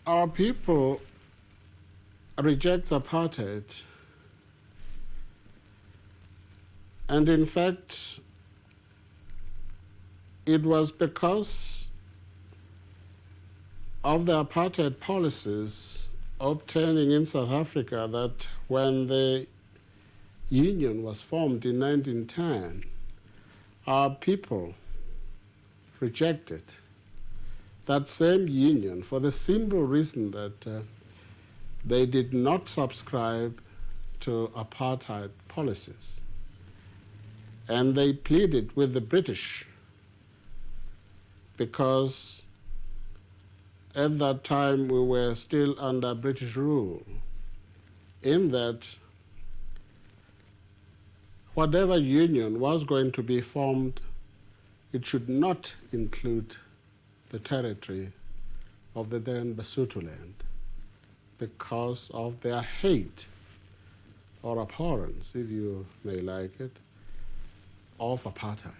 Our people reject apartheid, and in fact, it was because of the apartheid policies obtaining in South Africa that when the union was formed in 1910, our people rejected that same union for the simple reason that they did not subscribe to apartheid policies. And they pleaded with the British because at that time we were still under British rule, in that whatever union was going to be formed, it should not include the territory of the then Basutoland because of their hate or abhorrence, if you may like it, of apartheid.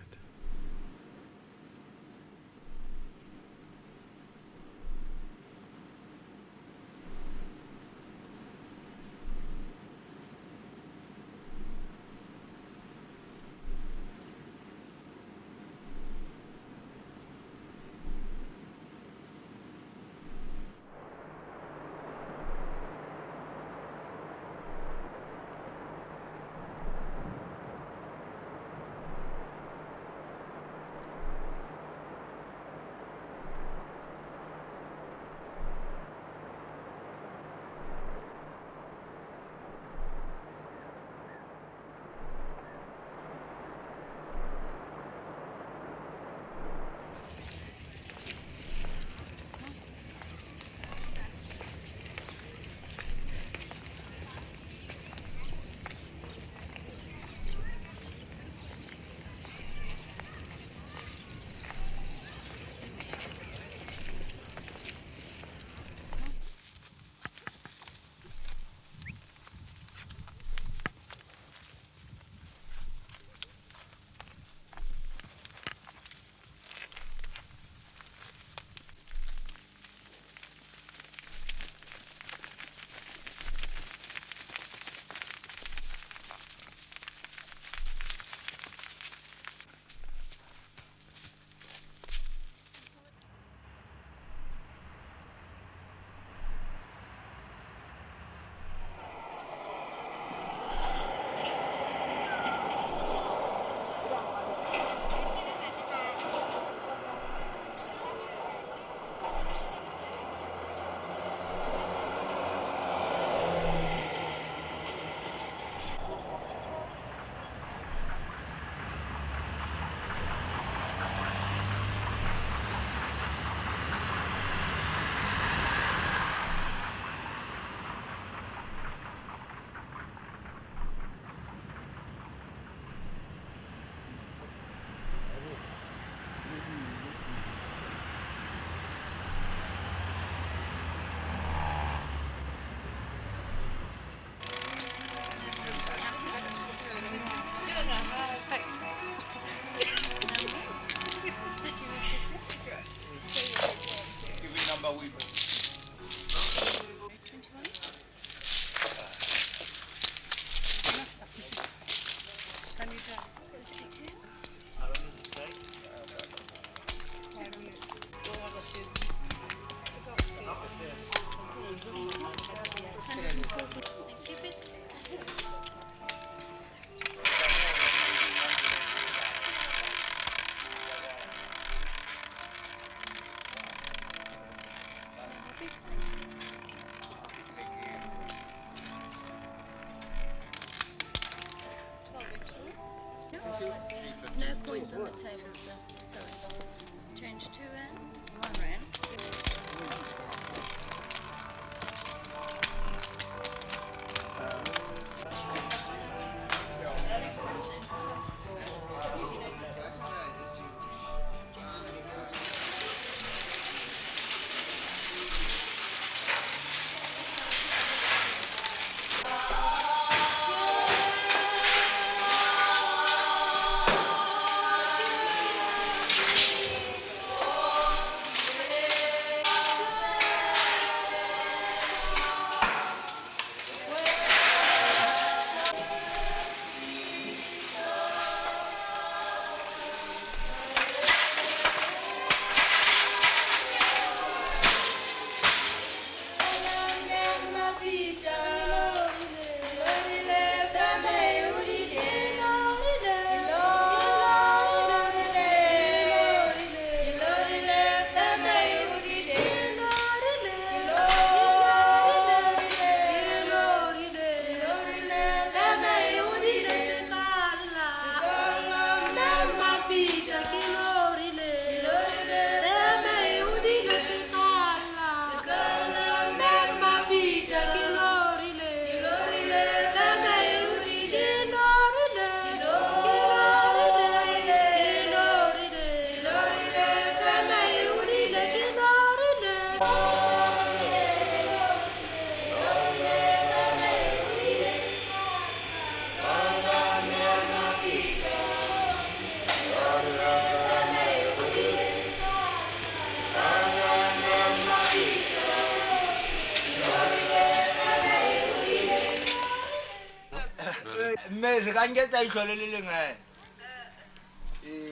se ka nketsa itlhole le leng gae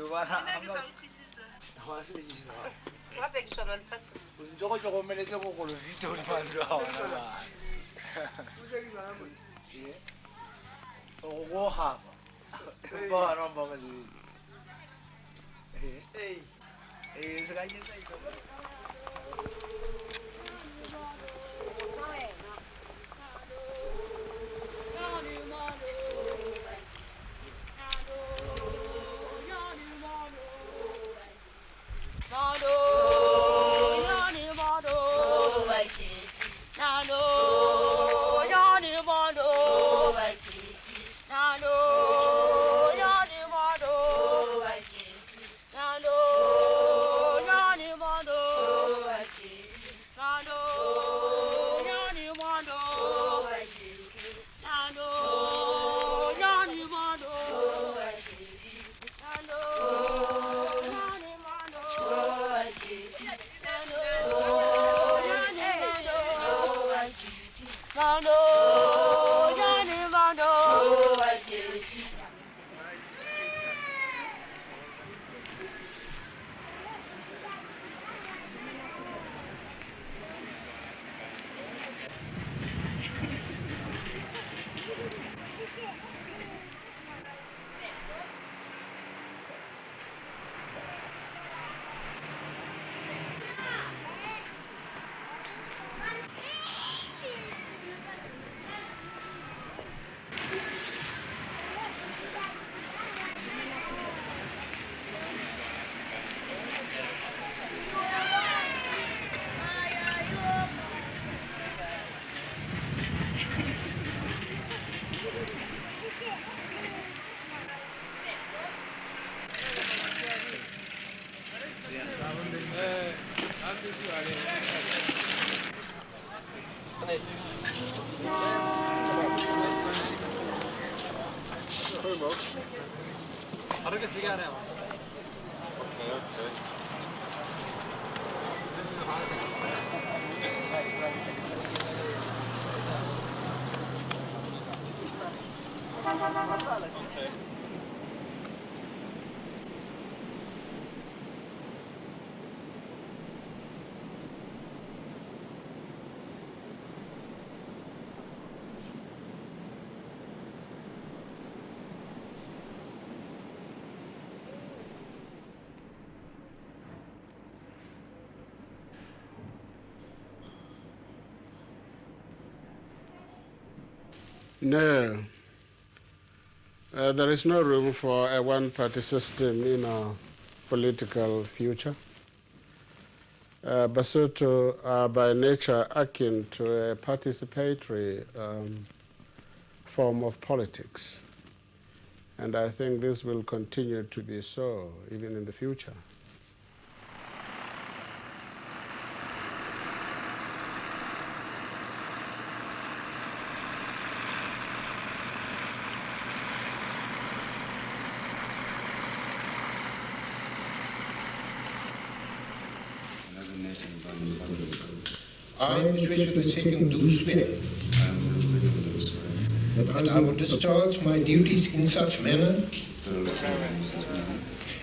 o ntse go tlhokomeletse bogolofite godimantlo a ona go go gafa ba bana ba mosebetsi se ka nketsa itlhole No, there is no room for a one-party system in our political future. Basotho are by nature akin to a participatory form of politics. And I think this will continue to be so even in the future. I switch with the second doorstep. That I will discharge my duties in such manner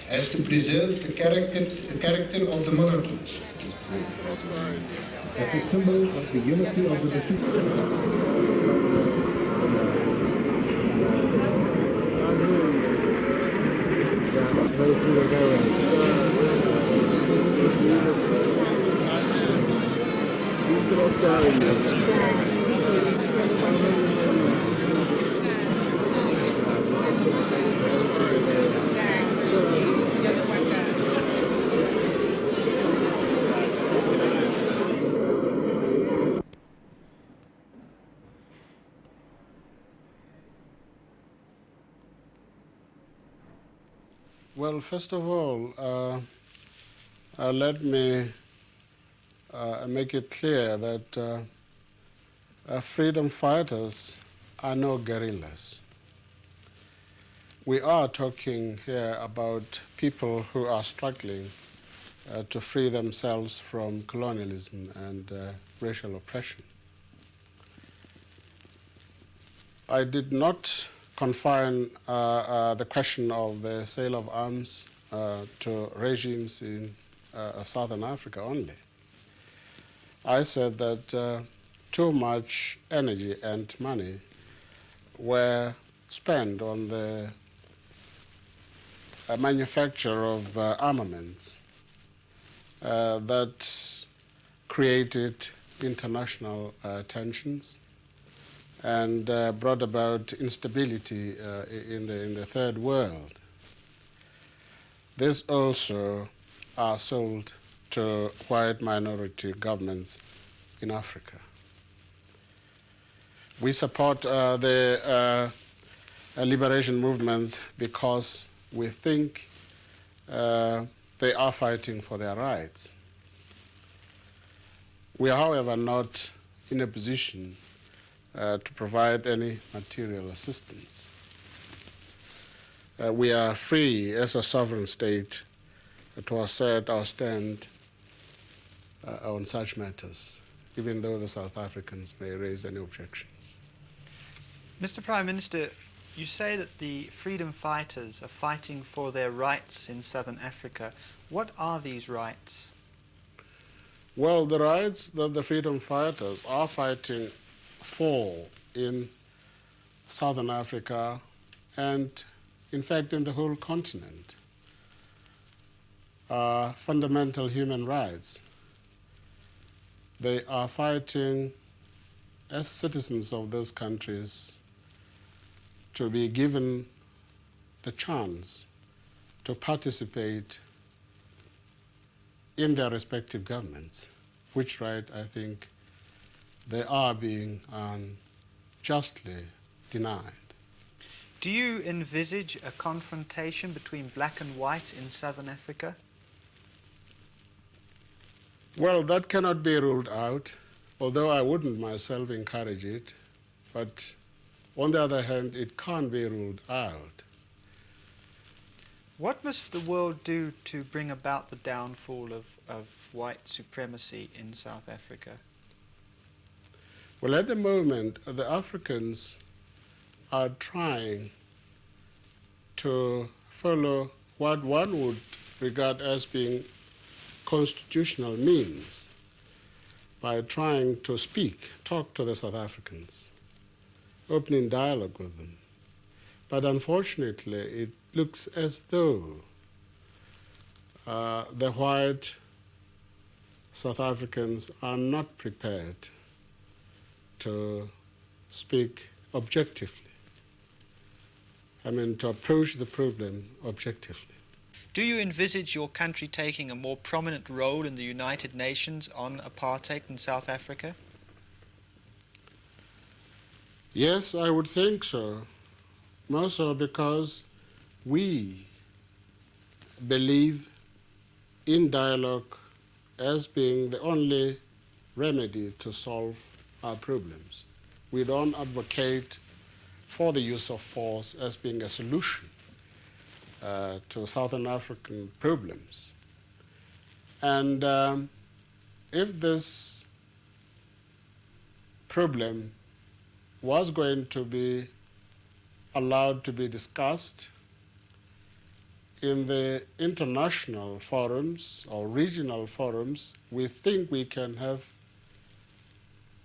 as to preserve the character of the monarchy. As a symbol of the unity of the Well, first of all, let me make it clear that freedom fighters are no guerrillas. We are talking here about people who are struggling to free themselves from colonialism and racial oppression. I did not confine the question of the sale of arms to regimes in Southern Africa only. I said that too much energy and money were spent on the manufacture of armaments that created international tensions and brought about instability in the third world. This also are sold to white minority governments in Africa. We support the liberation movements because we think they are fighting for their rights. We are, however, not in a position to provide any material assistance. We are free as a sovereign state to assert our stand on such matters, even though the South Africans may raise any objections. Mr. Prime Minister, you say that the freedom fighters are fighting for their rights in Southern Africa. What are these rights? Well, the rights that the freedom fighters are fighting for in Southern Africa and, in fact, in the whole continent are fundamental human rights. They are fighting as citizens of those countries to be given the chance to participate in their respective governments, which right I think they are being justly denied. Do you envisage a confrontation between black and white in Southern Africa? Well, that cannot be ruled out, although I wouldn't myself encourage it, but on the other hand, it can't be ruled out. What must the world do to bring about the downfall of white supremacy in South Africa? Well, at the moment, the Africans are trying to follow what one would regard as being constitutional means by trying to talk to the South Africans, opening dialogue with them. But unfortunately, it looks as though the white South Africans are not prepared to speak objectively. I mean, to approach the problem objectively. Do you envisage your country taking a more prominent role in the United Nations on apartheid in South Africa? Yes, I would think so. More so because we believe in dialogue as being the only remedy to solve our problems. We don't advocate for the use of force as being a solution to Southern African problems. And if this problem was going to be allowed to be discussed in the international forums or regional forums, we think we can have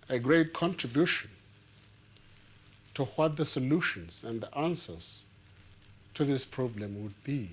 a great contribution to what the solutions and the answers to this problem would be.